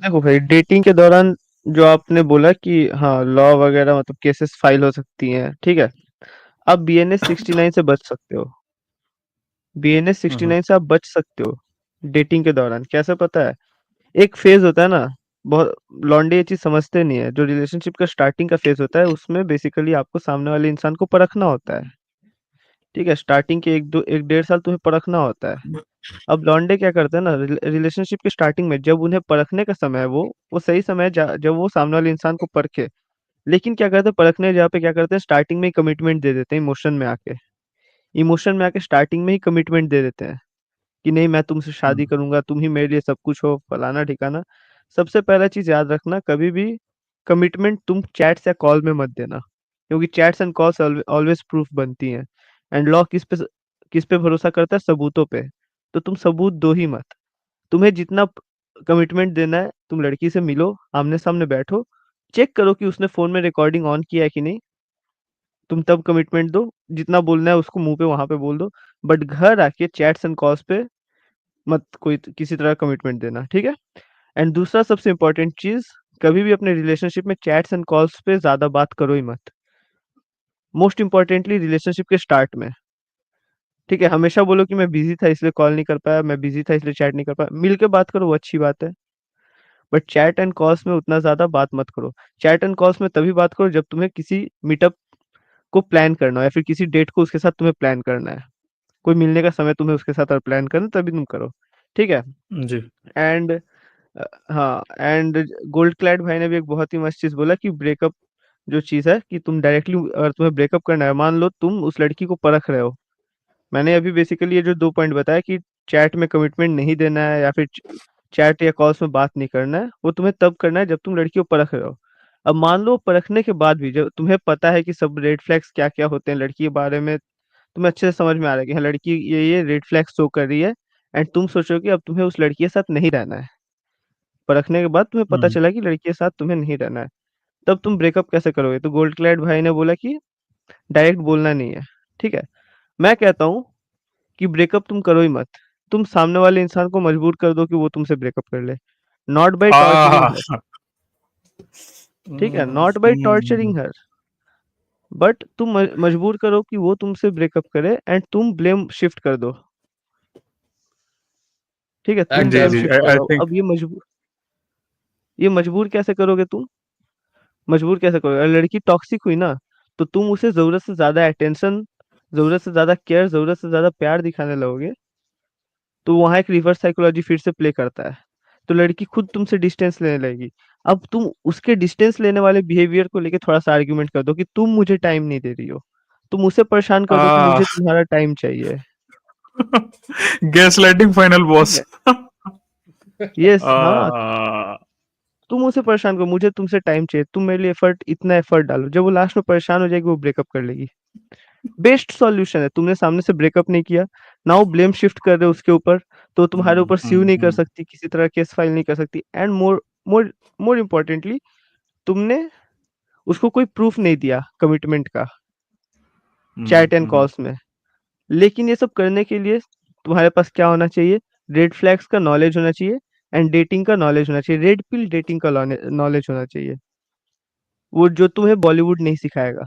देखो भाई, डेटिंग के दौरान जो आपने बोला कि हाँ लॉ वगैरह मतलब केसेस फाइल हो सकती हैं, ठीक है। आप बीएनएस 69 से बच सकते हो। बीएनएस सिक्सटी हम्म। नाइन से आप बच सकते हो डेटिंग के दौरान। कैसे पता है? एक फेज होता है ना, बहुत लॉन्डे ये चीज समझते नहीं है। जो रिलेशनशिप का स्टार्टिंग का फेज होता है उसमें बेसिकली आपको सामने वाले इंसान को परखना होता है, ठीक है। स्टार्टिंग के 1-1.5 साल तुम्हें परखना होता है। अब लॉन्डे क्या करते हैं ना, रिलेशनशिप के स्टार्टिंग में जब उन्हें परखने का समय है, वो सही समय है जब वो सामने वाले इंसान को परखे। लेकिन क्या करते हैं, परखने की जगह पे क्या करते हैं, स्टार्टिंग में ही कमिटमेंट दे देते हैं। इमोशन में आके स्टार्टिंग में ही कमिटमेंट दे देते हैं कि नहीं मैं तुमसे शादी हम्म। करूंगा, तुम ही मेरे लिए सब कुछ हो, फलाना ठिकाना। सबसे पहला चीज याद रखना, कभी भी कमिटमेंट तुम चैट्स या कॉल में मत देना, क्योंकि chats and calls always proof बनती हैं। एंड लॉ किस पे भरोसा करता है? सबूतों पे। तो तुम सबूत दो ही मत। तुम्हें जितना कमिटमेंट देना है, तुम लड़की से मिलो, आमने सामने बैठो, चेक करो कि उसने फोन में रिकॉर्डिंग ऑन किया है कि नहीं। तुम तब कमिटमेंट दो। जितना बोलना है उसको मुंह पे वहां पे बोल दो। बट घर आके चैट्स एंड कॉल्स पे मत कोई किसी तरह कमिटमेंट देना, ठीक है। एंड दूसरा सबसे इंपॉर्टेंट चीज, कभी भी अपने रिलेशनशिप में चैट्स एंड कॉल्स पे ज्यादा बात करो ही मत। मोस्ट इंपॉर्टेंटली रिलेशनशिप के स्टार्ट में, ठीक है। हमेशा बोलो कि मैं बिजी था इसलिए कॉल नहीं कर पाया, मैं बिजी था इसलिए चैट नहीं कर पाया। मिल के बात करो, वो अच्छी बात है। बट चैट एंड कॉल्स में उतना ज्यादा बात मत करो। चैट एंड कॉल्स में तभी बात करो जब तुम्हें किसी मीटअप को प्लान करना हो, या फिर किसी डेट को उसके साथ तुम्हें प्लान करना है। कोई मिलने का समय तुम्हें उसके साथ प्लान करना है, तभी तुम करो, ठीक है। जी। एंड हाँ, एंड गोल्ड क्लैड भाई ने भी एक बहुत ही मस्त चीज बोला कि ब्रेकअप जो चीज है, कि तुम डायरेक्टली अगर तुम्हें ब्रेकअप करना है, मान लो तुम उस लड़की को परख रहे हो। मैंने अभी बेसिकली ये जो 2 पॉइंट बताया कि चैट में कमिटमेंट नहीं देना है, या फिर चैट या कॉल्स में बात नहीं करना है, वो तुम्हें तब करना है जब तुम लड़की को परख रहे हो। अब मान लो परखने के बाद भी जब तुम्हें पता है कि सब रेड फ्लैग्स क्या क्या होते हैं लड़की के बारे में, तुम्हें अच्छे से समझ में आ रहा है कि हाँ लड़की ये रेड फ्लैग्स शो कर रही है, एंड तुम सोचो कि अब तुम्हें उस लड़की के साथ नहीं रहना है। परखने के बाद तुम्हें पता हम्म। चला कि लड़की के साथ तुम्हें नहीं रहना है। तब तुम ब्रेकअप कैसे करोगे? तो गोल्ड क्लैड भाई ने बोला कि डायरेक्ट बोलना नहीं है, ठीक है। मैं कहता हूँ कि ब्रेकअप तुम करो ही मत। तुम सामने वाले इंसान को मजबूर कर दो कि वो तुमसे ब्रेकअप कर ले। Not by torturing uh her, ठीक है, not by torturing her. But तुम मजबूर करो कि वो तुमसे ब्रेकअप करे, एंड तुम ब्लेम शिफ्ट कर दो, ठीक है। तुम जी ब्लेम जी, शिफ्ट कर आई दो। थिंक। अब ये मजबूर कैसे करोगे तुम? मजबूर कैसे करोगे? अगर लड़की टॉक्सिक हुई ना, तो तुम उसे जरूरत से ज्यादा अटेंशन, जरूरत से ज्यादा केयर, जरूरत से ज्यादा प्यार दिखाने लगोगे। तो वहां एक रिवर्स साइकोलॉजी फिर से प्ले करता है। तो लड़की खुद तुमसे डिस्टेंस लेने लगेगी। अब तुम उसके डिस्टेंस लेने वाले बिहेवियर को लेके थोड़ा सा आर्ग्यूमेंट कर दो कि तुम मुझे टाइम नहीं दे रही हो। तुम उसे परेशान कर दो कि आ मुझे तुम्हारा टाइम चाहिए, गैस लाइटिंग फाइनल ठीक बॉस। है। यस, हाँ। आ तुम उसे परेशान करो, मुझे तुमसे टाइम चाहिए, तुम मेरे लिए इतना एफर्ट डालो। जब वो लास्ट में परेशान हो जाएगी, वो ब्रेकअप कर लेगी। बेस्ट सॉल्यूशन है। तुमने सामने से ब्रेकअप नहीं किया, ना वो ब्लेम शिफ्ट कर रहे हो उसके ऊपर, तो तुम्हारे ऊपर स्यू नहीं कर हम्म। सकती, किसी तरह केस फाइल नहीं कर सकती। And more more more importantly, तुमने उसको कोई प्रूफ नहीं दिया कमिटमेंट का चैट एंड हम्म। कॉल्स में। लेकिन ये सब करने के लिए तुम्हारे पास क्या होना चाहिए? रेड फ्लैग्स का नॉलेज होना चाहिए, एंड डेटिंग का नॉलेज होना चाहिए, रेड पिल डेटिंग का नॉलेज होना चाहिए, वो जो तुम्हें बॉलीवुड नहीं सिखाएगा।